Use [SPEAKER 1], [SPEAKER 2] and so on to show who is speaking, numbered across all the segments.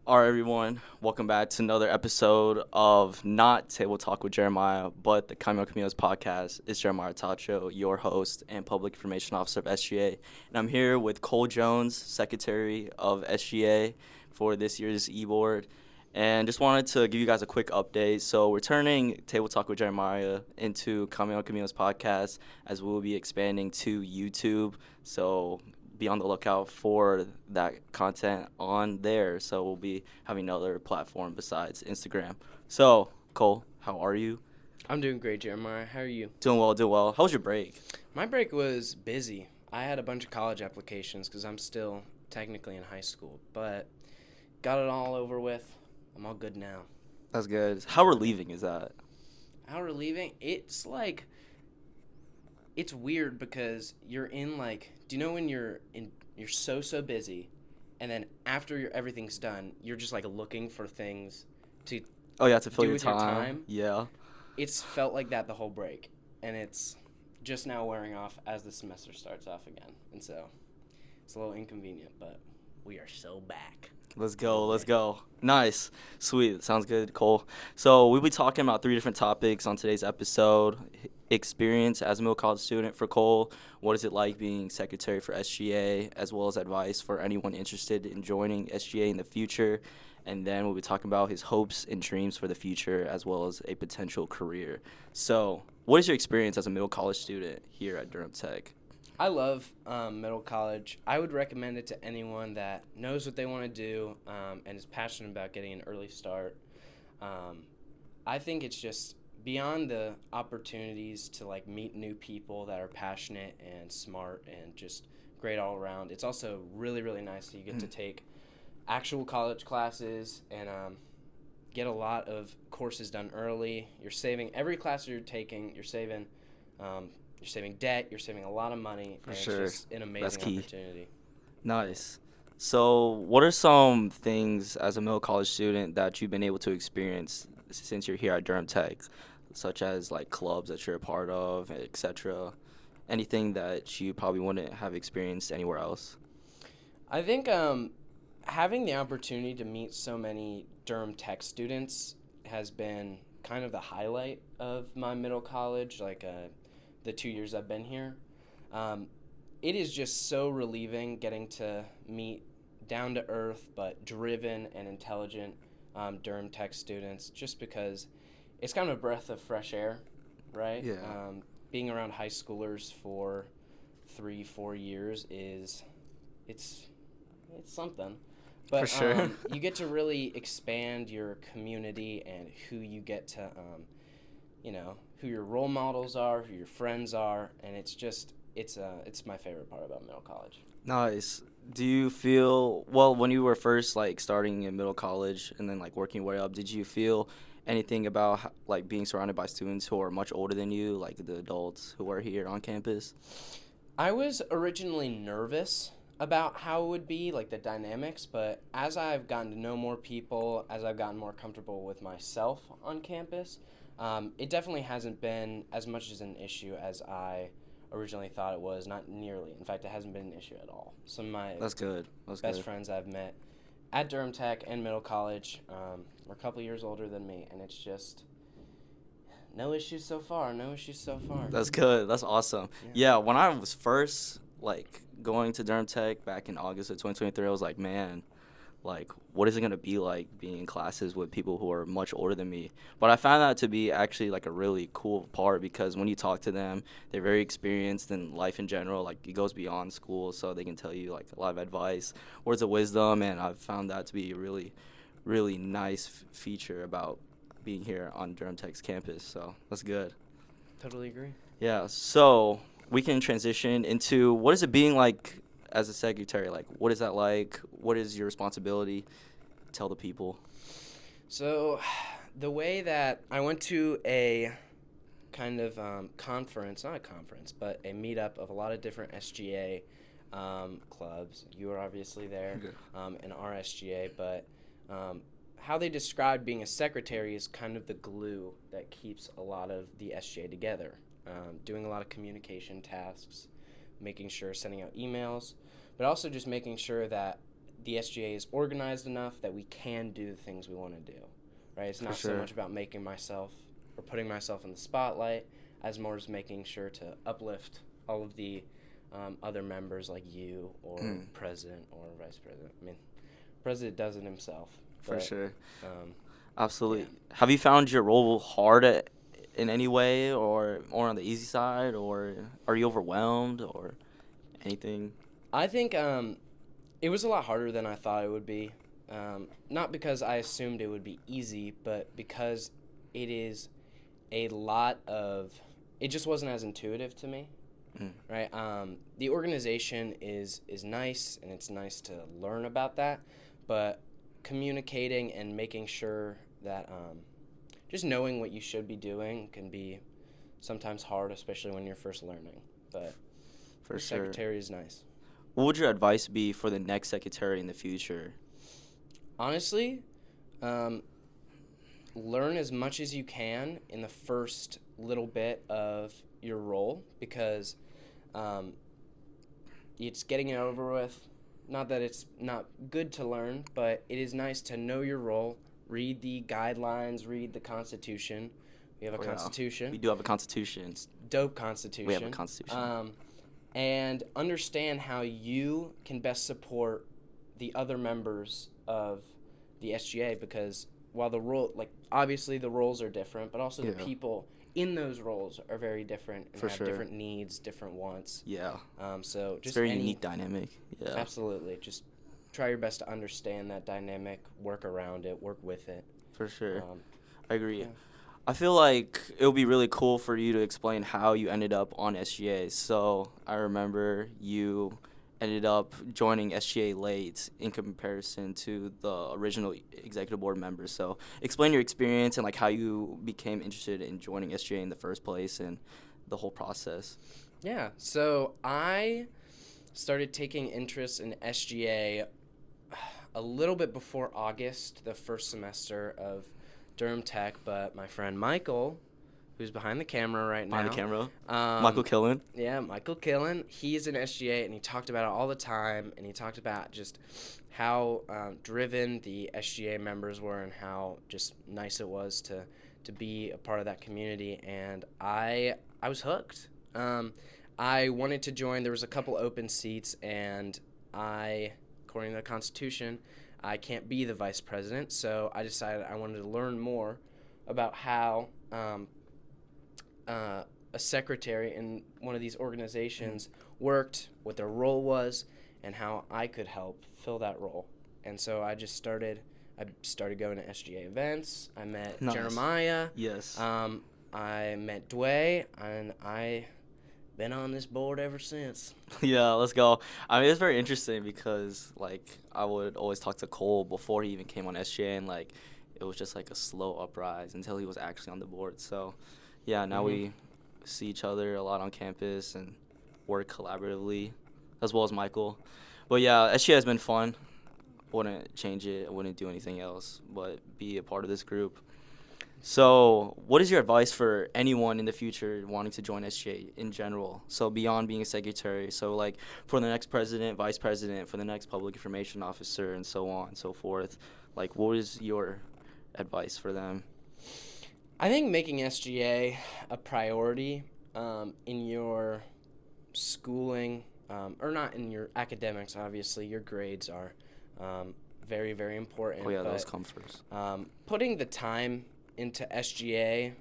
[SPEAKER 1] All right, everyone. Welcome back to another episode of not Table Talk with Jeremiah, but the Cambiando Caminos Podcast. It's Jeremiah Tacho, your host and public information officer of SGA. And I'm here with Cole Jones, secretary of SGA for this year's e-board. And just wanted to give you guys a quick update. So we're turning Table Talk with Jeremiah into Cambiando Caminos Podcast as we'll be expanding to YouTube. So be on the lookout for that content on there. So we'll be having another platform besides Instagram. So, Cole, how are you?
[SPEAKER 2] I'm doing great, Jeremiah. How are you?
[SPEAKER 1] Doing well, doing well. How was your break?
[SPEAKER 2] My break was busy. I had a bunch of college applications because I'm still technically in high school, but got it all over with. I'm all good now.
[SPEAKER 1] That's good. How relieving is that?
[SPEAKER 2] How relieving? It's weird because you're in do you know when you're so busy, and then after everything's done, you're just looking for things to
[SPEAKER 1] To fill
[SPEAKER 2] do
[SPEAKER 1] your
[SPEAKER 2] with
[SPEAKER 1] time.
[SPEAKER 2] your time?
[SPEAKER 1] Yeah.
[SPEAKER 2] It's felt like that the whole break, and it's just now wearing off as the semester starts off again, and so it's a little inconvenient, but we are so back.
[SPEAKER 1] Let's go. Nice. Sweet. Sounds good, Cole. So we'll be talking about 3 different topics on today's episode. Experience as a middle college student for Cole. What is it like being secretary for SGA, as well as advice for anyone interested in joining SGA in the future. And then we'll be talking about his hopes and dreams for the future, as well as a potential career. So what is your experience as a middle college student here at Durham Tech?
[SPEAKER 2] I love middle college. I would recommend it to anyone that knows what they want to do and is passionate about getting an early start. I think it's just beyond the opportunities to meet new people that are passionate and smart and just great all around. It's also really, really nice that you get to take actual college classes and get a lot of courses done early. You're saving every class you're taking. You're saving debt, you're saving a lot of money,
[SPEAKER 1] For sure.
[SPEAKER 2] It's just an amazing opportunity.
[SPEAKER 1] Nice. So what are some things as a middle college student that you've been able to experience since you're here at Durham Tech, such as clubs that you're a part of, etc.? Anything that you probably wouldn't have experienced anywhere else?
[SPEAKER 2] I think having the opportunity to meet so many Durham Tech students has been kind of the highlight of my middle college, the 2 years I've been here. It is just so relieving getting to meet down-to-earth but driven and intelligent Durham Tech students, just because it's kind of a breath of fresh air, right?
[SPEAKER 1] Yeah.
[SPEAKER 2] Being around high schoolers for 3-4 years it's something. But
[SPEAKER 1] For sure.
[SPEAKER 2] you get to really expand your community and who you get to who your role models are, who your friends are, and it's my favorite part about middle college.
[SPEAKER 1] Nice. Do you feel, well, when you were first starting in middle college and then working your way up, did you feel anything about being surrounded by students who are much older than you, like the adults who are here on campus?
[SPEAKER 2] I was originally nervous about how it would be, the dynamics, but as I've gotten to know more people, as I've gotten more comfortable with myself on campus, it definitely hasn't been as much as an issue as I originally thought it was. Not nearly. In fact, it hasn't been an issue at all. Some of my best friends I've met at Durham Tech and middle college are a couple years older than me, and it's just no issues so far.
[SPEAKER 1] That's good. That's awesome. Yeah, when I was first going to Durham Tech back in August of 2023, I was like, man, what is it going to be like being in classes with people who are much older than me? But I found that to be actually a really cool part, because when you talk to them, they're very experienced in life in general. It goes beyond school, so they can tell you a lot of advice, words of wisdom, and I've found that to be a really, really nice feature about being here on Durham Tech's campus. So that's good.
[SPEAKER 2] Totally agree.
[SPEAKER 1] Yeah, so we can transition into what is it being like as a secretary. What is that like? What is your responsibility? Tell the people.
[SPEAKER 2] So the way that I went to a kind of conference, not a conference, but a meetup of a lot of different SGA clubs. You were obviously there in our SGA, but how they described being a secretary is kind of the glue that keeps a lot of the SGA together. Doing a lot of communication tasks, making sure, sending out emails, but also just making sure that the SGA is organized enough that we can do the things we want to do, right? It's not so much about making myself or putting myself in the spotlight as more as making sure to uplift all of the other members like you or president or vice president. I mean, president does it himself.
[SPEAKER 1] For sure.
[SPEAKER 2] Yeah.
[SPEAKER 1] Absolutely. Have you found your role hard in any way, or on the easy side, or are you overwhelmed or anything?
[SPEAKER 2] I think it was a lot harder than I thought it would be. Not because I assumed it would be easy, but because it is a lot of. It just wasn't as intuitive to me, right? The organization is nice, and it's nice to learn about that, but communicating and making sure that just knowing what you should be doing can be sometimes hard, especially when you're first learning. But
[SPEAKER 1] For
[SPEAKER 2] the
[SPEAKER 1] sure.
[SPEAKER 2] secretary is nice.
[SPEAKER 1] What would your advice be for the next secretary in the future?
[SPEAKER 2] Honestly, learn as much as you can in the first little bit of your role, because it's getting it over with. Not that it's not good to learn, but it is nice to know your role, read the guidelines, read the Constitution. We have a Constitution.
[SPEAKER 1] We do have a Constitution.
[SPEAKER 2] It's dope Constitution.
[SPEAKER 1] We have a Constitution.
[SPEAKER 2] And understand how you can best support the other members of the SGA, because while the role, like, obviously the roles are different, but also the people in those roles are very different and have different needs, different wants.
[SPEAKER 1] Yeah.
[SPEAKER 2] So just
[SPEAKER 1] it's a very unique dynamic. Yeah.
[SPEAKER 2] Absolutely. Just try your best to understand that dynamic, work around it, work with it.
[SPEAKER 1] For sure. I agree.
[SPEAKER 2] Yeah.
[SPEAKER 1] I feel like it would be really cool for you to explain how you ended up on SGA. So I remember you ended up joining SGA late in comparison to the original executive board members. So explain your experience and like how you became interested in joining SGA in the first place and the whole process.
[SPEAKER 2] Yeah. So I started taking interest in SGA a little bit before August, the first semester of Durham Tech, but my friend Michael, who's behind the camera right now.
[SPEAKER 1] Behind the camera? Michael Killen?
[SPEAKER 2] Yeah, Michael Killen. He's an SGA, and he talked about it all the time, and he talked about just how driven the SGA members were and how just nice it was to be a part of that community, and I was hooked. I wanted to join. There was a couple open seats, and according to the Constitution, I can't be the vice president, so I decided I wanted to learn more about how a secretary in one of these organizations worked, what their role was, and how I could help fill that role. And so I started going to SGA events. I met Jeremiah.
[SPEAKER 1] Yes.
[SPEAKER 2] I met Dway, and I've been on this board ever since.
[SPEAKER 1] Yeah, let's go. I mean, it's very interesting because, like, I would always talk to Cole before he even came on SGA, and, like, it was just, like, a slow uprise until he was actually on the board. So, yeah, now we see each other a lot on campus and work collaboratively, as well as Michael. But, yeah, SGA has been fun. Wouldn't change it. I wouldn't do anything else but be a part of this group. So what is your advice for anyone in the future wanting to join SGA in general? So beyond being a secretary, so like for the next president, vice president, for the next public information officer, and so on and so forth, like what is your advice for them?
[SPEAKER 2] I think making SGA a priority in your schooling, or not in your academics, obviously, your grades are very, very important.
[SPEAKER 1] Oh, yeah, those come first.
[SPEAKER 2] Putting the time into SGA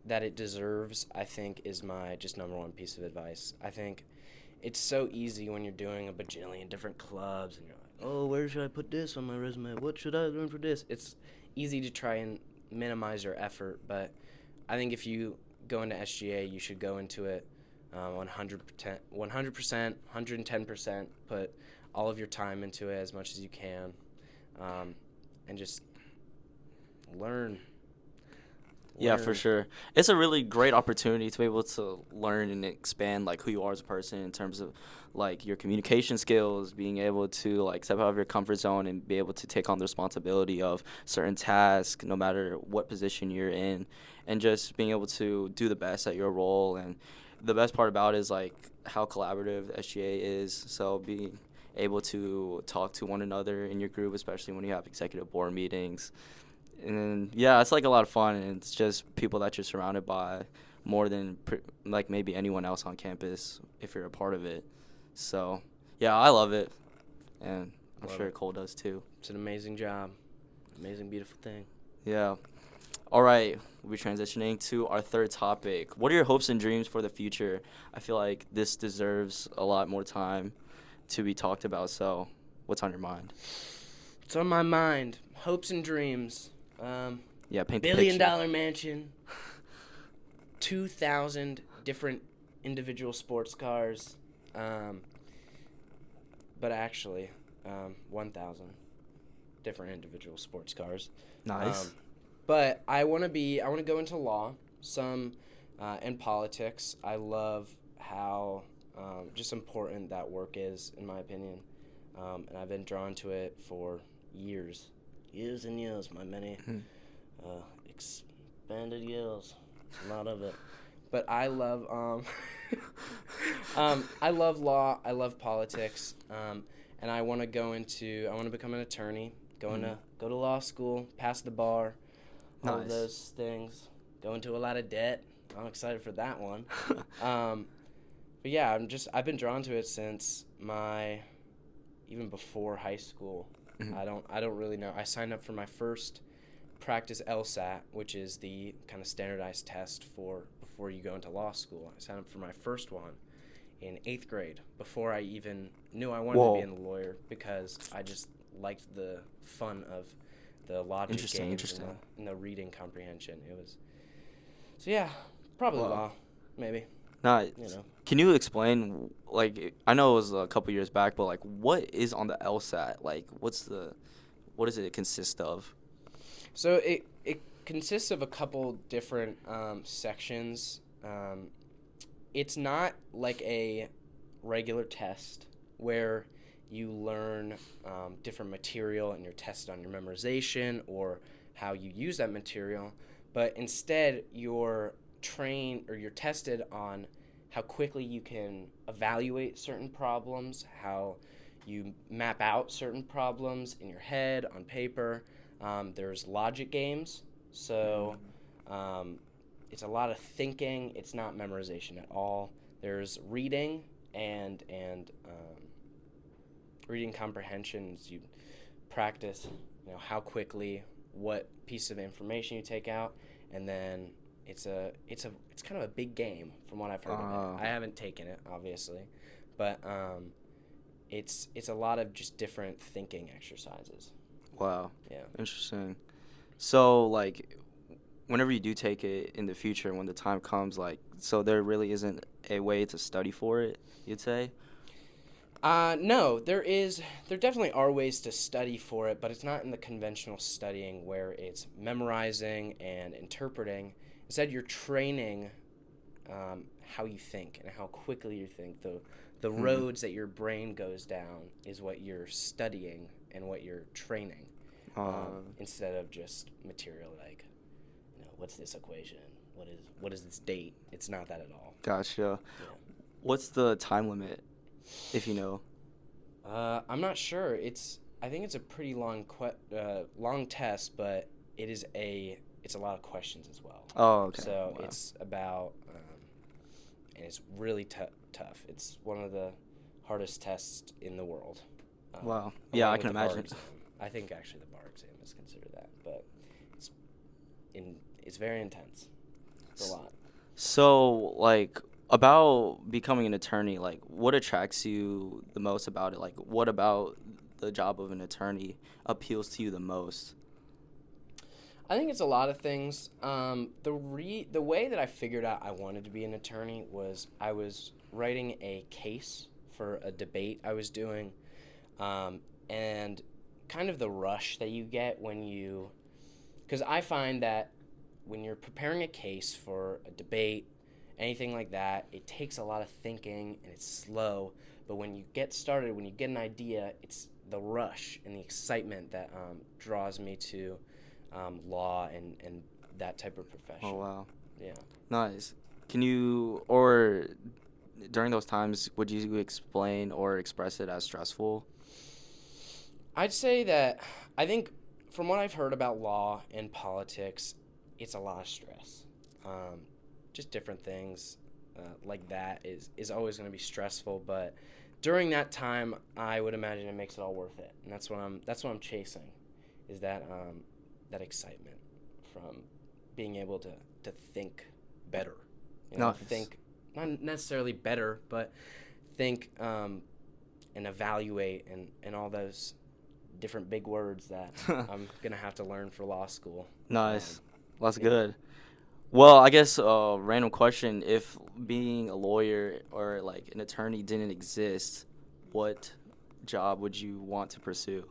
[SPEAKER 2] that it deserves, I think, is my just number one piece of advice. I think it's so easy when you're doing a bajillion different clubs and you're like, oh, where should I put this on my resume? What should I learn for this? It's easy to try and minimize your effort, but I think if you go into SGA, you should go into it 100%, 110%, put all of your time into it as much as you can, and just learn.
[SPEAKER 1] Yeah, for sure. It's a really great opportunity to be able to learn and expand, like, who you are as a person in terms of, like, your communication skills, being able to, like, step out of your comfort zone and be able to take on the responsibility of certain tasks, no matter what position you're in, and just being able to do the best at your role. And the best part about it is, like, how collaborative SGA is. So being able to talk to one another in your group, especially when you have executive board meetings. And yeah, it's like a lot of fun, and it's just people that you're surrounded by more than like maybe anyone else on campus if you're a part of it. So yeah, I love it, and I'm
[SPEAKER 2] Love
[SPEAKER 1] sure
[SPEAKER 2] it.
[SPEAKER 1] Cole does too.
[SPEAKER 2] It's an amazing job. Amazing, beautiful thing.
[SPEAKER 1] Yeah. All right, we'll be transitioning to our third topic. What are your hopes and dreams for the future? I feel like this deserves a lot more time to be talked about. So, what's on your mind?
[SPEAKER 2] What's on my mind? Hopes and dreams.
[SPEAKER 1] Yeah, paint the
[SPEAKER 2] $1
[SPEAKER 1] picture.
[SPEAKER 2] billion mansion. 2,000 different individual sports cars. But actually, 1,000 different individual sports cars.
[SPEAKER 1] Nice.
[SPEAKER 2] But I want to go into law, and politics. I love how just important that work is, in my opinion. And I've been drawn to it for years and years, my many expanded years. A lot of it. But I love I love law. I love politics. And I want to become an attorney. Go to law school, pass the bar, all of
[SPEAKER 1] Nice.
[SPEAKER 2] those things. Go into a lot of debt. I'm excited for that one. But yeah, I've been drawn to it since even before high school. I don't really know. I signed up for my first practice LSAT, which is the kind of standardized test for before you go into law school. I signed up for my first one in 8th grade before I even knew I wanted to be a lawyer, because I just liked the fun of the logic games and the reading comprehension. It was so yeah, probably law, maybe.
[SPEAKER 1] Nice.
[SPEAKER 2] You know.
[SPEAKER 1] Can you explain, like, I know it was a couple years back, but like, what is on the LSAT? Like, what does it consist of?
[SPEAKER 2] So it consists of a couple different sections. It's not like a regular test where you learn different material and you're tested on your memorization or how you use that material, but instead you're tested on how quickly you can evaluate certain problems, how you map out certain problems in your head on paper. There's logic games, so it's a lot of thinking. It's not memorization at all. There's reading and reading comprehensions. You practice, how quickly, what piece of information you take out, and then it's kind of a big game from what I've heard of it. I haven't taken it, obviously, but it's a lot of just different thinking exercises.
[SPEAKER 1] Wow.
[SPEAKER 2] Yeah.
[SPEAKER 1] Interesting. So, like, whenever you do take it in the future, when the time comes, like, so there really isn't a way to study for it, you'd say?
[SPEAKER 2] No, there definitely are ways to study for it, but it's not in the conventional studying where it's memorizing and interpreting. Instead, you're training how you think and how quickly you think. The roads that your brain goes down is what you're studying and what you're training, instead of just material like, what's this equation? What is this date? It's not that at all.
[SPEAKER 1] Gotcha.
[SPEAKER 2] Yeah.
[SPEAKER 1] What's the time limit, if you know?
[SPEAKER 2] I'm not sure. I think it's a pretty long test, but it's a lot of questions as well.
[SPEAKER 1] Oh, okay.
[SPEAKER 2] So
[SPEAKER 1] Wow.
[SPEAKER 2] it's about, and it's really tough. It's one of the hardest tests in the world.
[SPEAKER 1] Wow. Yeah,
[SPEAKER 2] along
[SPEAKER 1] I
[SPEAKER 2] with
[SPEAKER 1] can
[SPEAKER 2] the bar
[SPEAKER 1] imagine.
[SPEAKER 2] exam. I think actually the bar exam is considered that, but it's very intense. It's a lot.
[SPEAKER 1] So, like, about becoming an attorney, like, what attracts you the most about it? Like, what about the job of an attorney appeals to you the most?
[SPEAKER 2] I think it's a lot of things. The way that I figured out I wanted to be an attorney was I was writing a case for a debate I was doing, and kind of the rush that you get because I find that when you're preparing a case for a debate, anything like that, it takes a lot of thinking and it's slow. But when you get started, when you get an idea, it's the rush and the excitement that draws me to law and that type of profession.
[SPEAKER 1] Oh, wow.
[SPEAKER 2] Yeah.
[SPEAKER 1] Nice. Can you, or during those times, would you explain or express it as stressful?
[SPEAKER 2] I'd say that I think from what I've heard about law and politics, it's a lot of stress. Just different things like that is always going to be stressful, but during that time, I would imagine it makes it all worth it, and that's what I'm chasing, is that excitement from being able to think better,
[SPEAKER 1] Nice.
[SPEAKER 2] think not necessarily better, but think and evaluate and all those different big words that I'm gonna have to learn for law school.
[SPEAKER 1] Nice. That's
[SPEAKER 2] yeah.
[SPEAKER 1] good. Well, I guess random question. If being a lawyer or like an attorney didn't exist, what job would you want to pursue?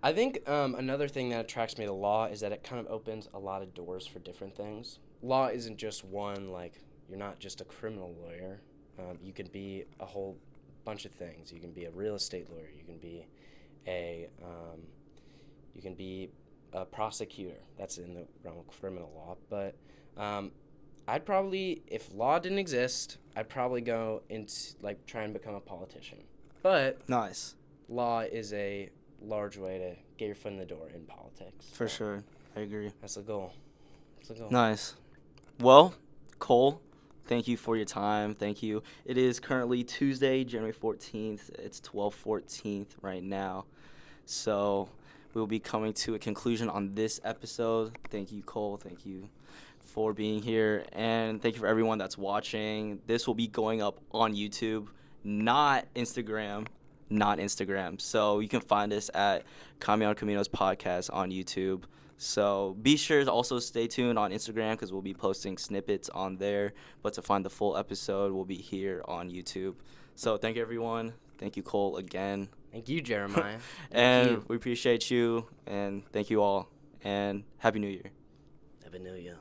[SPEAKER 2] I think another thing that attracts me to law is that it kind of opens a lot of doors for different things. Law isn't just one, like, you're not just a criminal lawyer. You can be a whole bunch of things. You can be a real estate lawyer. You can be a prosecutor. That's in the realm of criminal law. But I'd probably, if law didn't exist, I'd probably go into, like, try and become a politician. But
[SPEAKER 1] Nice.
[SPEAKER 2] law is a large way to get your foot in the door in politics.
[SPEAKER 1] For sure. I agree.
[SPEAKER 2] That's the goal. That's the goal.
[SPEAKER 1] Nice. Well, Cole, thank you for your time. Thank you. It is currently Tuesday, January 14th. It's 12:14 right now. So we'll be coming to a conclusion on this episode. Thank you, Cole. Thank you for being here. And thank you for everyone that's watching. This will be going up on YouTube, not Instagram. So you can find us at Cambiando Caminos Podcast on YouTube. So be sure to also stay tuned on Instagram because we'll be posting snippets on there. But to find the full episode, we'll be here on YouTube. So thank you, everyone. Thank you, Cole, again.
[SPEAKER 2] Thank you, Jeremiah.
[SPEAKER 1] And we appreciate you. And thank you all. And Happy New Year.
[SPEAKER 2] Happy New Year.